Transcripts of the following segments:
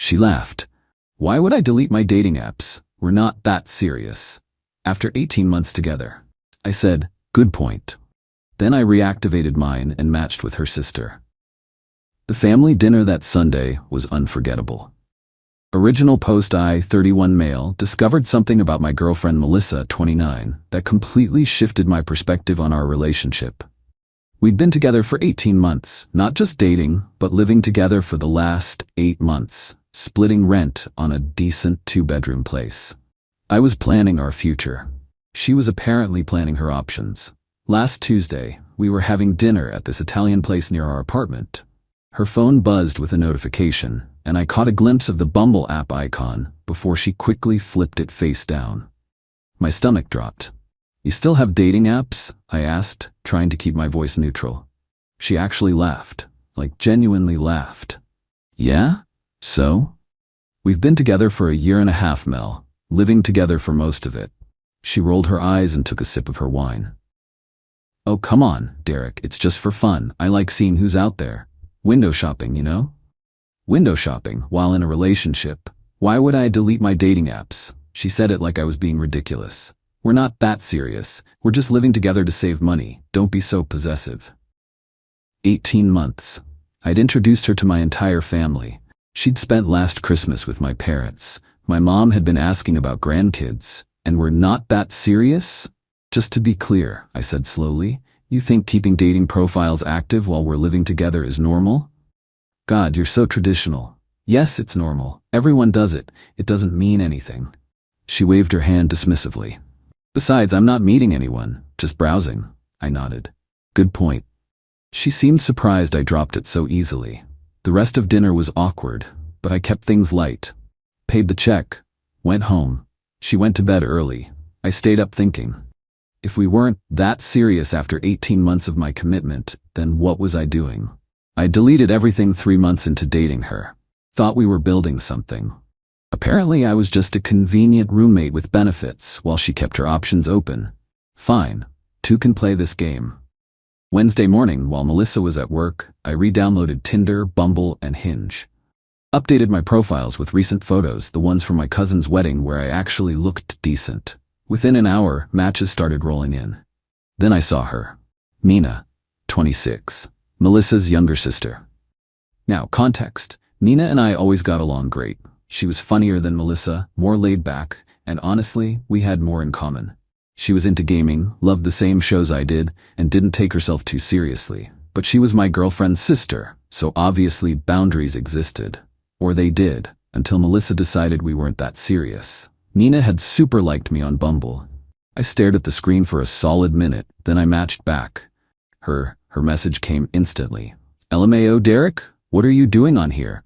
She laughed. Why would I delete my dating apps? We're not that serious. After 18 months together. I said, good point. Then I reactivated mine and matched with her sister. The family dinner that Sunday was unforgettable. Original post: I, 31 male, discovered something about my girlfriend Melissa, 29, that completely shifted my perspective on our relationship. We'd been together for 18 months, not just dating, but living together for the last 8 months, splitting rent on a decent 2-bedroom place. I was planning our future. She was apparently planning her options. Last Tuesday, we were having dinner at this Italian place near our apartment. Her phone buzzed with a notification, and I caught a glimpse of the Bumble app icon before she quickly flipped it face down. My stomach dropped. You still have dating apps? I asked, trying to keep my voice neutral. She actually laughed, like genuinely laughed. Yeah? So? We've been together for a year and a half, Mel, living together for most of it. She rolled her eyes and took a sip of her wine. Oh, come on, Derek, it's just for fun. I like seeing who's out there. Window shopping, you know? Window shopping while in a relationship. Why would I delete my dating apps? She said it like I was being ridiculous. We're not that serious. We're just living together to save money. Don't be so possessive. 18 months. I'd introduced her to my entire family. She'd spent last Christmas with my parents. My mom had been asking about grandkids. And we're not that serious? Just to be clear, I said slowly, you think keeping dating profiles active while we're living together is normal? God, you're so traditional. Yes, it's normal. Everyone does it. It doesn't mean anything. She waved her hand dismissively. Besides, I'm not meeting anyone, just browsing. I nodded. Good point. She seemed surprised I dropped it so easily. The rest of dinner was awkward, but I kept things light. Paid the check. Went home. She went to bed early. I stayed up thinking. If we weren't that serious after 18 months of my commitment, then what was I doing? I deleted everything 3 months into dating her. Thought we were building something. Apparently I was just a convenient roommate with benefits while she kept her options open. Fine. Two can play this game. Wednesday morning, while Melissa was at work, I re-downloaded Tinder, Bumble, and Hinge. Updated my profiles with recent photos, the ones from my cousin's wedding where I actually looked decent. Within an hour, matches started rolling in. Then I saw her. Nina, 26, Melissa's younger sister. Now, context. Nina and I always got along great. She was funnier than Melissa, more laid back, and honestly, we had more in common. She was into gaming, loved the same shows I did, and didn't take herself too seriously. But she was my girlfriend's sister, so obviously boundaries existed. Or they did, until Melissa decided we weren't that serious. Nina had super liked me on Bumble. I stared at the screen for a solid minute, then I matched back. Her message came instantly. LMAO, Derek? What are you doing on here?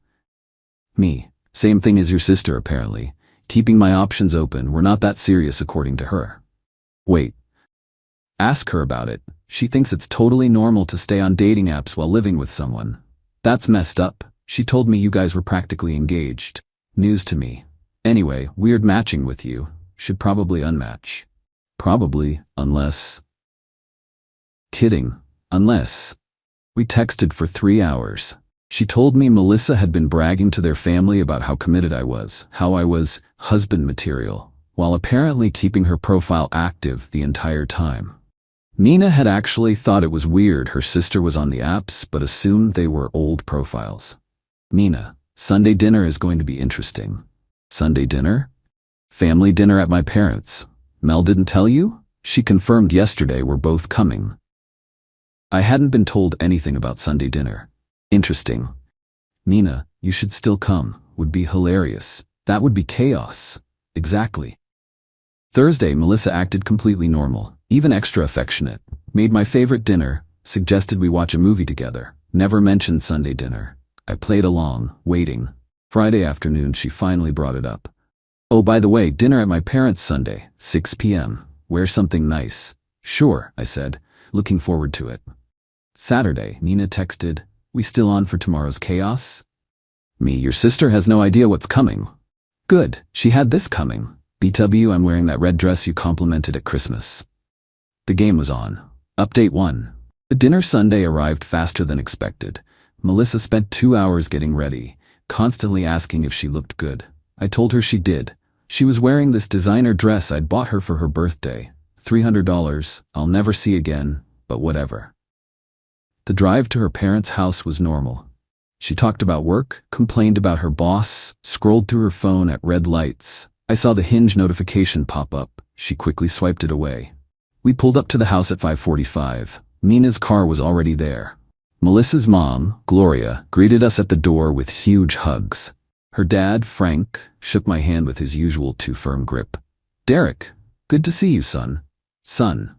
Me. Same thing as your sister, apparently. Keeping my options open, we're not that serious according to her. Wait. Ask her about it. She thinks it's totally normal to stay on dating apps while living with someone. That's messed up. She told me you guys were practically engaged. News to me. Anyway, weird matching with you. Should probably unmatch. Probably, unless... Kidding. Unless... We texted for 3 hours. She told me Melissa had been bragging to their family about how committed I was, how I was husband material, while apparently keeping her profile active the entire time. Nina had actually thought it was weird her sister was on the apps, but assumed they were old profiles. Nina, Sunday dinner is going to be interesting. Sunday dinner? Family dinner at my parents'. Mel didn't tell you? She confirmed yesterday we're both coming. I hadn't been told anything about Sunday dinner. Interesting. Nina, you should still come. Would be hilarious. That would be chaos. Exactly. Thursday, Melissa acted completely normal, even extra affectionate. Made my favorite dinner, suggested we watch a movie together. Never mentioned Sunday dinner. I played along, waiting. Friday afternoon, she finally brought it up. Oh, by the way, dinner at my parents' Sunday, 6 p.m. Wear something nice. Sure, I said, looking forward to it. Saturday, Nina texted, we still on for tomorrow's chaos? Me, your sister has no idea what's coming. Good, she had this coming. BW, I'm wearing that red dress you complimented at Christmas. The game was on. Update 1. The dinner Sunday arrived faster than expected. Melissa spent 2 hours getting ready, constantly asking if she looked good. I told her she did. She was wearing this designer dress I'd bought her for her birthday. $300, I'll never see again, but whatever. The drive to her parents' house was normal. She talked about work, complained about her boss, scrolled through her phone at red lights. I saw the Hinge notification pop up. She quickly swiped it away. We pulled up to the house at 5:45. Nina's car was already there. Melissa's mom, Gloria, greeted us at the door with huge hugs. Her dad, Frank, shook my hand with his usual too firm grip. "Derek, good to see you, son." "Son."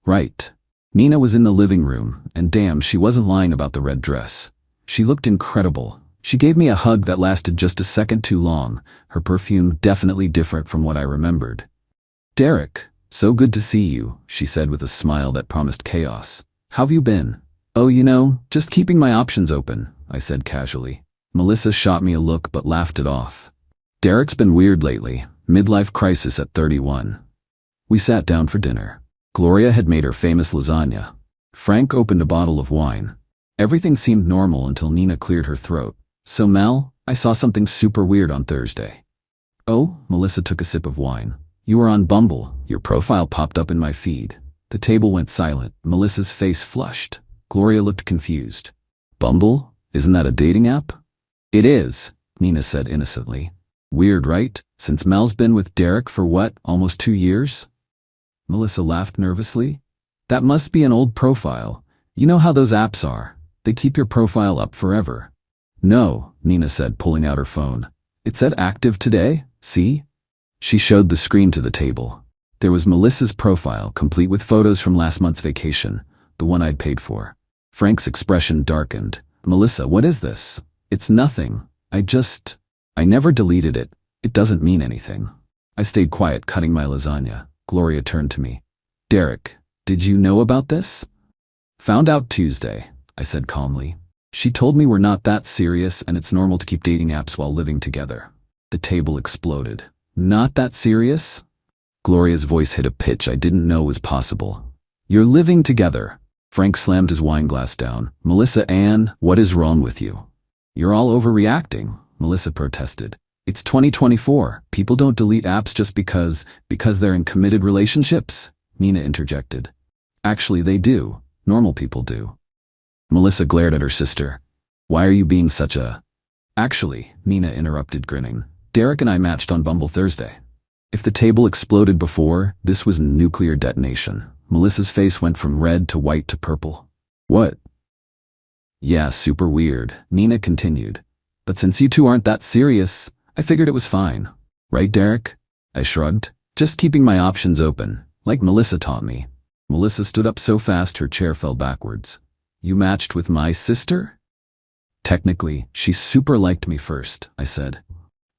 Right. Nina was in the living room, and damn, she wasn't lying about the red dress. She looked incredible. She gave me a hug that lasted just a second too long, her perfume definitely different from what I remembered. "Derek, so good to see you," she said with a smile that promised chaos. "How've you been?" "Oh, just keeping my options open," I said casually. Melissa shot me a look but laughed it off. "Derek's been weird lately, midlife crisis at 31. We sat down for dinner. Gloria had made her famous lasagna. Frank opened a bottle of wine. Everything seemed normal until Nina cleared her throat. "So Mel, I saw something super weird on Thursday." "Oh?" Melissa took a sip of wine. "You were on Bumble. Your profile popped up in my feed." The table went silent. Melissa's face flushed. Gloria looked confused. "Bumble? Isn't that a dating app?" "It is," Nina said innocently. "Weird, right? Since Mel's been with Derek for what, almost 2 years?" Melissa laughed nervously. "That must be an old profile. You know how those apps are. They keep your profile up forever." "No," Nina said, pulling out her phone. "It said active today, see?" She showed the screen to the table. There was Melissa's profile, complete with photos from last month's vacation, the one I'd paid for. Frank's expression darkened. "Melissa, what is this?" "It's nothing. I never deleted it. It doesn't mean anything." I stayed quiet, cutting my lasagna. Gloria turned to me. "Derek, did you know about this?" "Found out Tuesday," I said calmly. "She told me we're not that serious and it's normal to keep dating apps while living together." The table exploded. "Not that serious?" Gloria's voice hit a pitch I didn't know was possible. "You're living together." Frank slammed his wine glass down. "Melissa Ann, what is wrong with you?" "You're all overreacting," Melissa protested. "It's 2024. People don't delete apps just because they're in committed relationships," Nina interjected. "Actually, they do. Normal people do." Melissa glared at her sister. "Why are you being such a—" "Actually," Nina interrupted, grinning. "Derek and I matched on Bumble Thursday." If the table exploded before, this was nuclear detonation. Melissa's face went from red to white to purple. "What?" "Yeah, super weird," Nina continued. "But since you two aren't that serious, I figured it was fine. Right, Derek?" I shrugged. "Just keeping my options open, like Melissa taught me." Melissa stood up so fast her chair fell backwards. "You matched with my sister?" "Technically, she super liked me first," I said.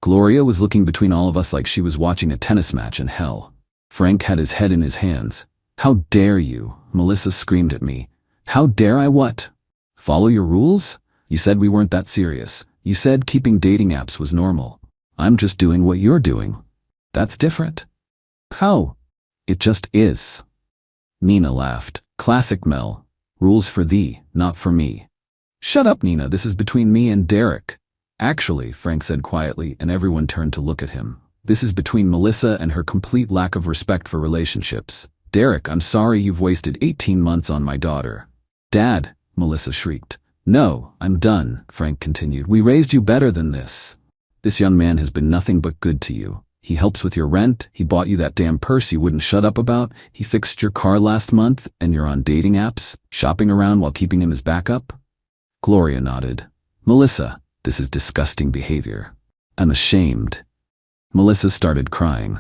Gloria was looking between all of us like she was watching a tennis match in hell. Frank had his head in his hands. "How dare you?" Melissa screamed at me. "How dare I what? Follow your rules? You said we weren't that serious. You said keeping dating apps was normal. I'm just doing what you're doing. That's different." "How?" "It just is." Nina laughed. "Classic Mel. Rules for thee, not for me." "Shut up, Nina. This is between me and Derek." "Actually," Frank said quietly, and everyone turned to look at him. "This is between Melissa and her complete lack of respect for relationships. Derek, I'm sorry you've wasted 18 months on my daughter." "Dad," Melissa shrieked. "No, I'm done," Frank continued. "We raised you better than this. This young man has been nothing but good to you. He helps with your rent, he bought you that damn purse you wouldn't shut up about, he fixed your car last month, and you're on dating apps, shopping around while keeping him as backup?" Gloria nodded. "Melissa, this is disgusting behavior. I'm ashamed." Melissa started crying.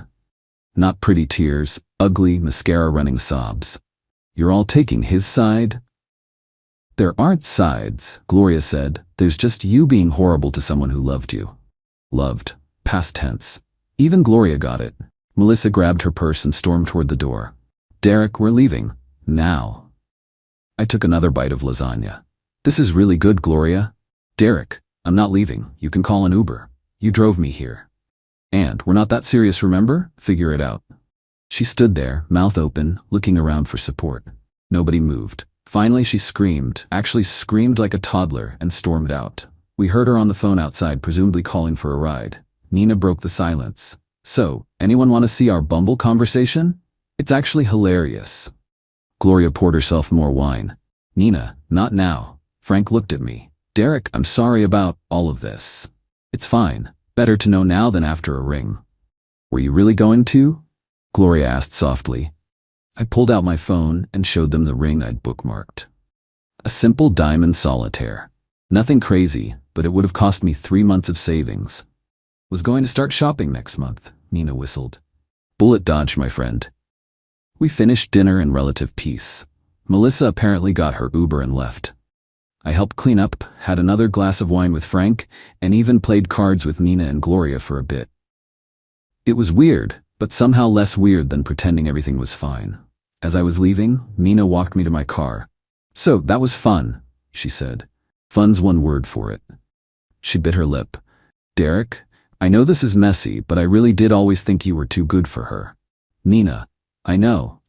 Not pretty tears, ugly, mascara-running sobs. "You're all taking his side?" "There aren't sides," Gloria said. "There's just you being horrible to someone who loved you." Loved. Past tense. Even Gloria got it. Melissa grabbed her purse and stormed toward the door. "Derek, we're leaving. Now." I took another bite of lasagna. "This is really good, Gloria." "Derek, I'm not leaving. You can call an Uber. You drove me here. And we're not that serious, remember? Figure it out." She stood there, mouth open, looking around for support. Nobody moved. Finally she screamed, actually screamed like a toddler, and stormed out. We heard her on the phone outside, presumably calling for a ride. Nina broke the silence. So, anyone want to see our Bumble conversation? It's actually hilarious. Gloria poured herself more wine. Nina, not now. Frank looked at me. Derek, I'm sorry about all of this. It's fine. Better to know now than after a ring. Were you really going to? Gloria asked softly. I pulled out my phone and showed them the ring I'd bookmarked. A simple diamond solitaire. Nothing crazy, but it would have cost me 3 months of savings. Was going to start shopping next month, Nina whistled. Bullet dodged, my friend. We finished dinner in relative peace. Melissa apparently got her Uber and left. I helped clean up, had another glass of wine with Frank, and even played cards with Nina and Gloria for a bit. It was weird, but somehow less weird than pretending everything was fine. As I was leaving, Nina walked me to my car. So, that was fun, she said. Fun's one word for it. She bit her lip. Derek, I know this is messy, but I really did always think you were too good for her. Nina, I know,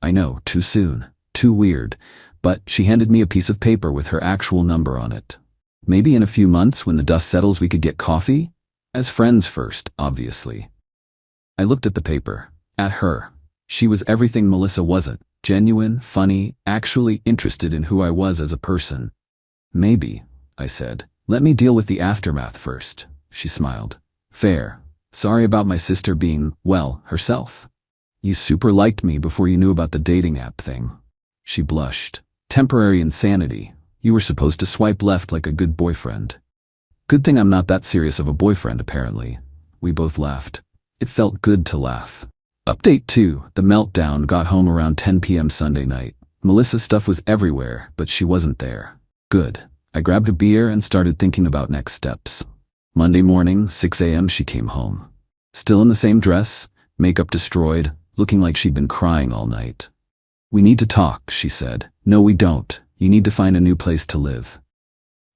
too soon, too weird, but she handed me a piece of paper with her actual number on it. Maybe in a few months when the dust settles we could get coffee? As friends first, obviously. I looked at the paper, at her. She was everything Melissa wasn't, genuine, funny, actually interested in who I was as a person. Maybe, I said. Let me deal with the aftermath first, she smiled. Fair. Sorry about my sister being, well, herself. You super liked me before you knew about the dating app thing. She blushed. Temporary insanity. You were supposed to swipe left like a good boyfriend. Good thing I'm not that serious of a boyfriend, apparently. We both laughed. It felt good to laugh. Update 2. The meltdown. Got home around 10 p.m. Sunday night. Melissa's stuff was everywhere, but she wasn't there. Good. I grabbed a beer and started thinking about next steps. Monday morning, 6 a.m. she came home. Still in the same dress, makeup destroyed, looking like she'd been crying all night. We need to talk, she said. No, we don't. You need to find a new place to live.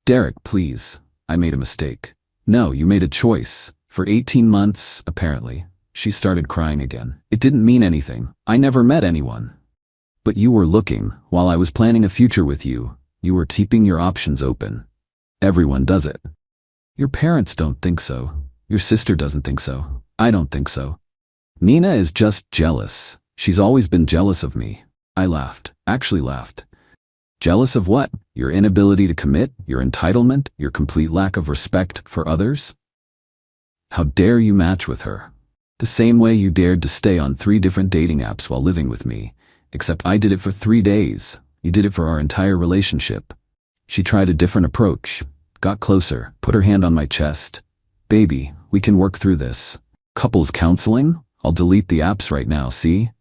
Derek, please. I made a mistake. No, you made a choice. For 18 months, apparently. She started crying again. It didn't mean anything. I never met anyone. But you were looking. While I was planning a future with you, you were keeping your options open. Everyone does it. Your parents don't think so. Your sister doesn't think so. I don't think so. Nina is just jealous. She's always been jealous of me. I laughed. Actually laughed. Jealous of what? Your inability to commit? Your entitlement? Your complete lack of respect for others? How dare you match with her? The same way you dared to stay on 3 different dating apps while living with me. Except I did it for 3 days. You did it for our entire relationship. She tried a different approach. Got closer, put her hand on my chest. Baby, we can work through this. Couples counseling? I'll delete the apps right now, see?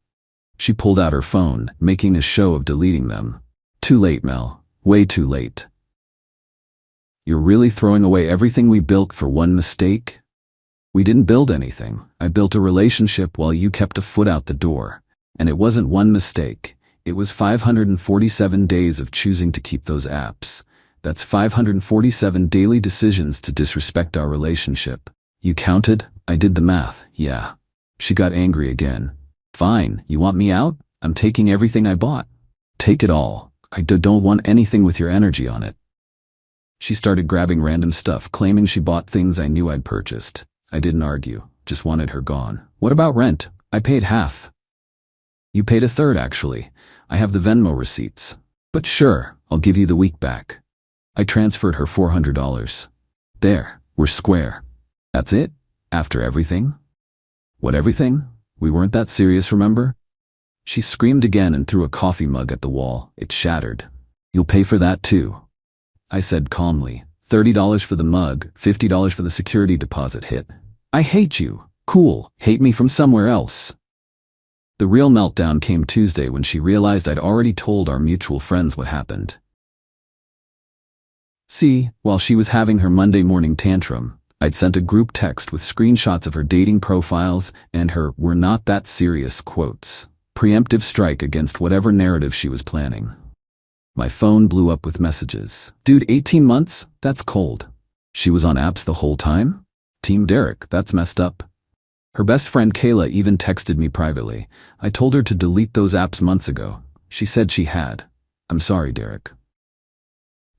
She pulled out her phone, making a show of deleting them. Too late, Mel. Way too late. You're really throwing away everything we built for one mistake? We didn't build anything. I built a relationship while you kept a foot out the door. And it wasn't one mistake. It was 547 days of choosing to keep those apps. That's 547 daily decisions to disrespect our relationship. You counted? I did the math, yeah. She got angry again. Fine, you want me out? I'm taking everything I bought. Take it all. I don't want anything with your energy on it. She started grabbing random stuff, claiming she bought things I knew I'd purchased. I didn't argue, just wanted her gone. What about rent? I paid half. You paid a third, actually. I have the Venmo receipts. But sure, I'll give you the week back. I transferred her $400. There, we're square. That's it? After everything? What everything? We weren't that serious, remember? She screamed again and threw a coffee mug at the wall. It shattered. You'll pay for that too. I said calmly. $30 for the mug, $50 for the security deposit hit. I hate you. Cool, hate me from somewhere else. The real meltdown came Tuesday when she realized I'd already told our mutual friends what happened. See, while she was having her Monday morning tantrum, I'd sent a group text with screenshots of her dating profiles and her "we're not that serious" quotes. Preemptive strike against whatever narrative she was planning. My phone blew up with messages. Dude, 18 months? That's cold. She was on apps the whole time? Team Derek, that's messed up. Her best friend Kayla even texted me privately. I told her to delete those apps months ago. She said she had. I'm sorry, Derek.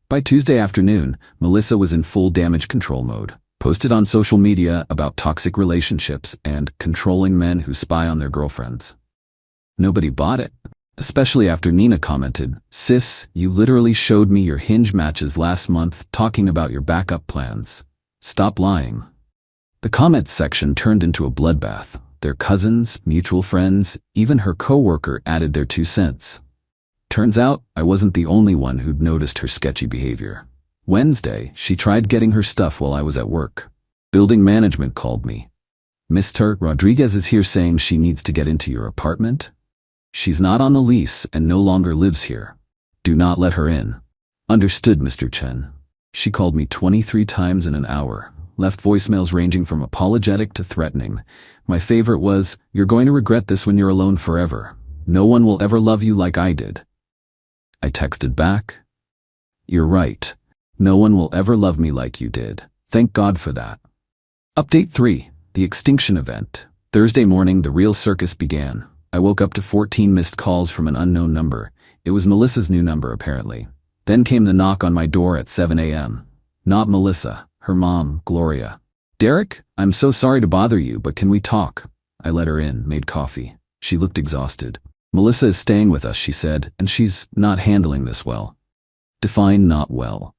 By Tuesday afternoon, Melissa was in full damage control mode. Posted on social media about toxic relationships and controlling men who spy on their girlfriends. Nobody bought it, especially after Nina commented, "Sis, you literally showed me your Hinge matches last month talking about your backup plans. Stop lying." The comments section turned into a bloodbath. Their cousins, mutual friends, even her coworker added their 2 cents. Turns out, I wasn't the only one who'd noticed her sketchy behavior. Wednesday, she tried getting her stuff while I was at work. Building management called me. "Mr. Rodriguez is here saying she needs to get into your apartment. She's not on the lease and no longer lives here. Do not let her in." "Understood, Mr. Chen." She called me 23 times in an hour, left voicemails ranging from apologetic to threatening. My favorite was, "You're going to regret this when you're alone forever. No one will ever love you like I did." I texted back, "You're right. No one will ever love me like you did. Thank God for that." Update 3. The Extinction Event. Thursday morning, the real circus began. I woke up to 14 missed calls from an unknown number. It was Melissa's new number, apparently. Then came the knock on my door at 7 a.m. Not Melissa, her mom, Gloria. "Derek, I'm so sorry to bother you, but can we talk?" I let her in, made coffee. She looked exhausted. "Melissa is staying with us," she said, "and she's not handling this well." Define not well.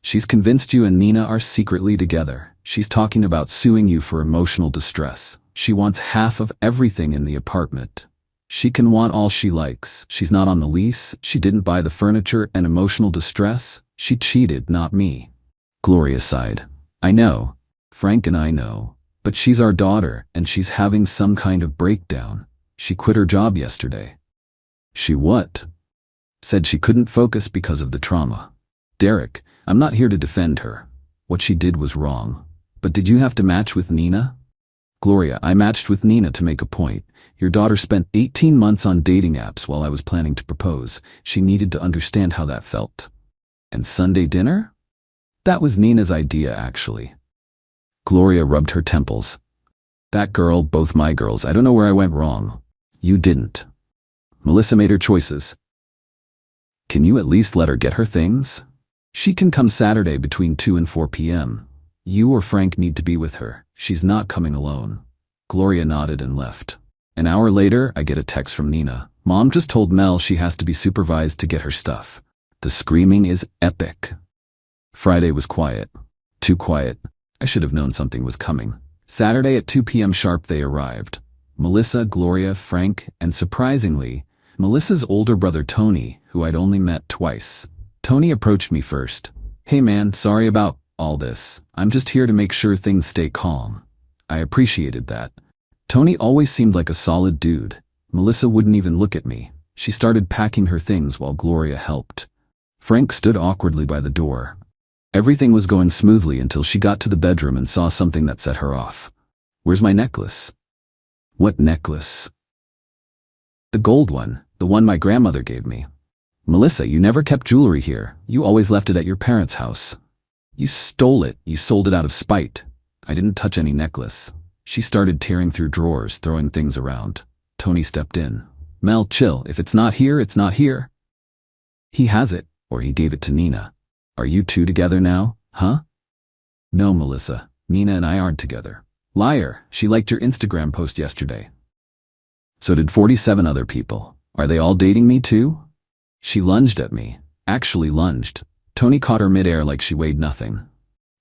"She's convinced you and Nina are secretly together. She's talking about suing you for emotional distress. She wants half of everything in the apartment. She can want all she likes. She's not on the lease. She didn't buy the furniture and emotional distress. She cheated, not me." Gloria sighed. "I know. Frank and I know. But she's our daughter, and she's having some kind of breakdown. She quit her job yesterday." "She what?" "Said she couldn't focus because of the trauma." "Derek, I'm not here to defend her. What she did was wrong. But did you have to match with Nina?" "Gloria, I matched with Nina to make a point. Your daughter spent 18 months on dating apps while I was planning to propose. She needed to understand how that felt." "And Sunday dinner?" "That was Nina's idea, actually." Gloria rubbed her temples. "That girl, both my girls, I don't know where I went wrong." "You didn't. Melissa made her choices. Can you at least let her get her things? She can come Saturday between 2 and 4 p.m. You or Frank need to be with her. She's not coming alone." Gloria nodded and left. An hour later, I get a text from Nina. "Mom just told Mel she has to be supervised to get her stuff. The screaming is epic." Friday was quiet. Too quiet. I should have known something was coming. Saturday at 2 p.m. sharp they arrived. Melissa, Gloria, Frank, and surprisingly, Melissa's older brother Tony, who I'd only met twice. Tony approached me first. "Hey man, sorry about all this. I'm just here to make sure things stay calm." I appreciated that. Tony always seemed like a solid dude. Melissa wouldn't even look at me. She started packing her things while Gloria helped. Frank stood awkwardly by the door. Everything was going smoothly until she got to the bedroom and saw something that set her off. "Where's my necklace?" "What necklace?" "The gold one, the one my grandmother gave me." "Melissa, you never kept jewelry here. You always left it at your parents' house." "You stole it. You sold it out of spite." "I didn't touch any necklace." She started tearing through drawers, throwing things around. Tony stepped in. "Mel, chill. If it's not here, it's not here." "He has it, or he gave it to Nina." "Are you two together now, huh?" "No, Melissa. Nina and I aren't together." "Liar. She liked your Instagram post yesterday." "So did 47 other people. Are they all dating me too?" She lunged at me. Actually lunged. Tony caught her midair like she weighed nothing.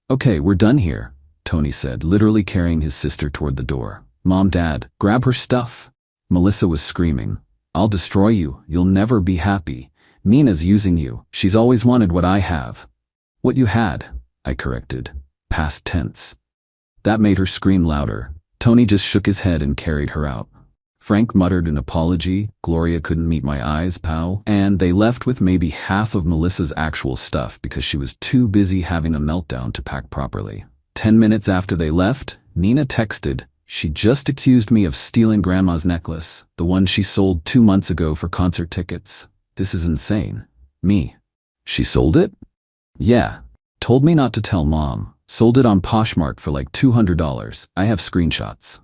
"Okay, we're done here," Tony said, literally carrying his sister toward the door. "Mom, Dad, grab her stuff." Melissa was screaming. "I'll destroy you. You'll never be happy. Nina's using you. She's always wanted what I have." "What you had," I corrected. Past tense. That made her scream louder. Tony just shook his head and carried her out. Frank muttered an apology, Gloria couldn't meet my eyes, pal, and they left with maybe half of Melissa's actual stuff because she was too busy having a meltdown to pack properly. 10 minutes after they left, Nina texted, "She just accused me of stealing Grandma's necklace, the one she sold 2 months ago for concert tickets. This is insane." Me. "She sold it?" "Yeah. Told me not to tell Mom. Sold it on Poshmark for like $200. I have screenshots."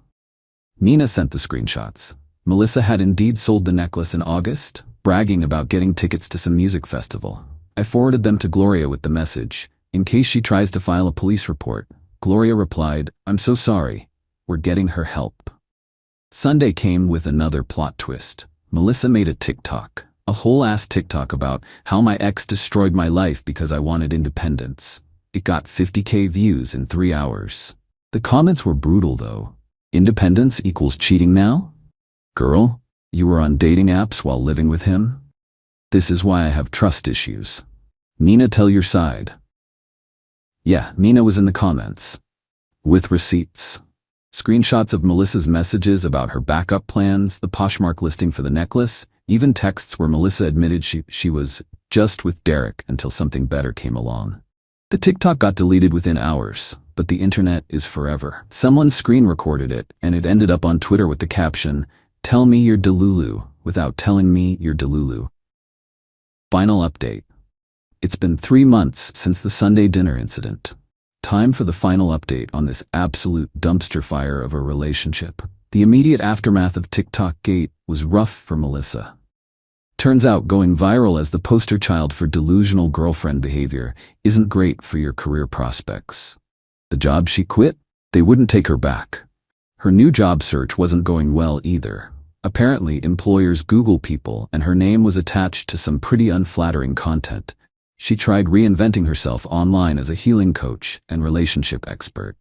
Nina sent the screenshots. Melissa had indeed sold the necklace in August, bragging about getting tickets to some music festival. I forwarded them to Gloria with the message, in case she tries to file a police report. Gloria replied, "I'm so sorry. We're getting her help." Sunday came with another plot twist. Melissa made a TikTok, a whole-ass TikTok about how my ex destroyed my life because I wanted independence. It got 50K views in 3 hours. The comments were brutal though. Independence equals cheating now? Girl, you were on dating apps while living with him? This is why I have trust issues. Nina, tell your side. Yeah, Nina was in the comments. With receipts. Screenshots of Melissa's messages about her backup plans, the Poshmark listing for the necklace, even texts where Melissa admitted she was just with Derek until something better came along. The TikTok got deleted within hours, but the internet is forever. Someone screen recorded it, and it ended up on Twitter with the caption, "Tell me you're Delulu without telling me you're Delulu." Final update. It's been 3 months since the Sunday dinner incident. Time for the final update on this absolute dumpster fire of a relationship. The immediate aftermath of TikTok Gate was rough for Melissa. Turns out going viral as the poster child for delusional girlfriend behavior isn't great for your career prospects. The job she quit? They wouldn't take her back. Her new job search wasn't going well either. Apparently, employers Google people, and her name was attached to some pretty unflattering content. She tried reinventing herself online as a healing coach and relationship expert.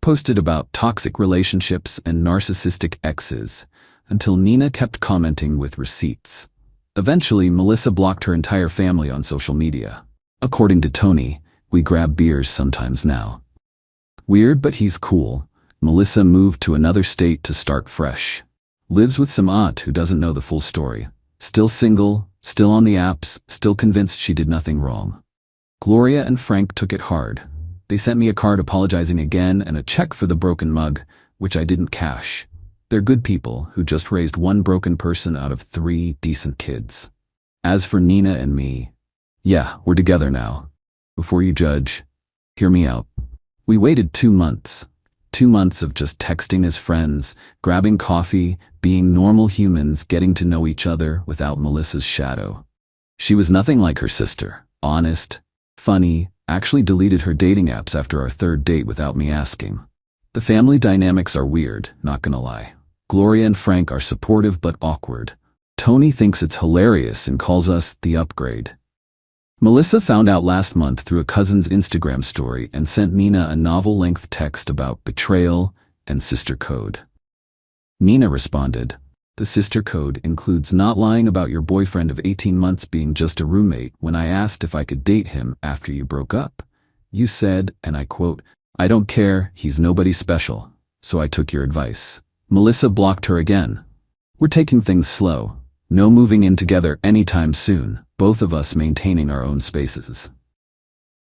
Posted about toxic relationships and narcissistic exes, until Nina kept commenting with receipts. Eventually, Melissa blocked her entire family on social media. According to Tony, "We grab beers sometimes now." Weird, but he's cool. Melissa moved to another state to start fresh. Lives with some aunt who doesn't know the full story. Still single, still on the apps, still convinced she did nothing wrong. Gloria and Frank took it hard. They sent me a card apologizing again and a check for the broken mug, which I didn't cash. They're good people who just raised one broken person out of 3 decent kids. As for Nina and me, yeah, we're together now. Before you judge, hear me out. We waited 2 months. 2 months of just texting as friends, grabbing coffee, being normal humans, getting to know each other without Melissa's shadow. She was nothing like her sister. Honest, funny, actually deleted her dating apps after our 3rd date without me asking. The family dynamics are weird, not gonna lie. Gloria and Frank are supportive but awkward. Tony thinks it's hilarious and calls us the upgrade. Melissa found out last month through a cousin's Instagram story and sent Nina a novel-length text about betrayal and sister code. Nina responded, "The sister code includes not lying about your boyfriend of 18 months being just a roommate when I asked if I could date him after you broke up. You said, and I quote, 'I don't care, he's nobody special, so I took your advice.'" Melissa blocked her again. "We're taking things slow. No moving in together anytime soon, both of us maintaining our own spaces."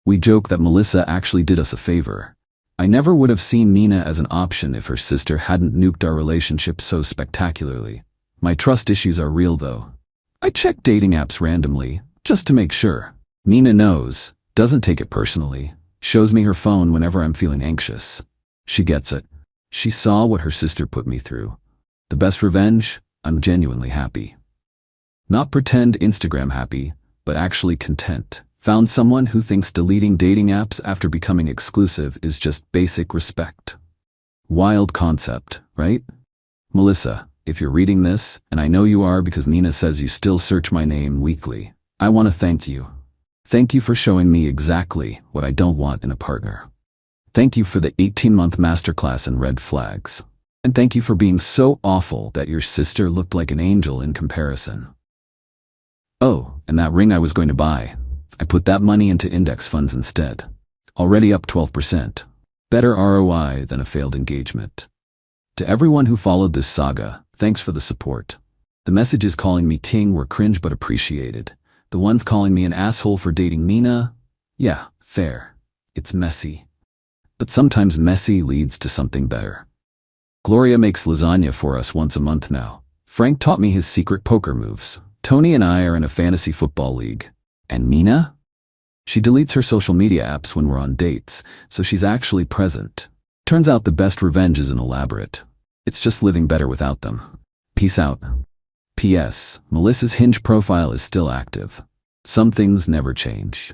We joke that Melissa actually did us a favor. I never would have seen Nina as an option if her sister hadn't nuked our relationship so spectacularly. My trust issues are real though. I check dating apps randomly, just to make sure. Nina knows, doesn't take it personally, shows me her phone whenever I'm feeling anxious. She gets it. She saw what her sister put me through. The best revenge? I'm genuinely happy. Not pretend Instagram happy, but actually content. Found someone who thinks deleting dating apps after becoming exclusive is just basic respect. Wild concept, right? Melissa, if you're reading this, and I know you are because Nina says you still search my name weekly, I want to thank you. Thank you for showing me exactly what I don't want in a partner. Thank you for the 18-month masterclass in red flags. And thank you for being so awful that your sister looked like an angel in comparison. Oh, and that ring I was going to buy. I put that money into index funds instead. Already up 12%. Better ROI than a failed engagement. To everyone who followed this saga, thanks for the support. The messages calling me king were cringe but appreciated. The ones calling me an asshole for dating Nina? Yeah, fair. It's messy. But sometimes messy leads to something better. Gloria makes lasagna for us once a month now. Frank taught me his secret poker moves. Tony and I are in a fantasy football league. And Nina? She deletes her social media apps when we're on dates, so she's actually present. Turns out the best revenge isn't elaborate. It's just living better without them. Peace out. P.S. Melissa's Hinge profile is still active. Some things never change.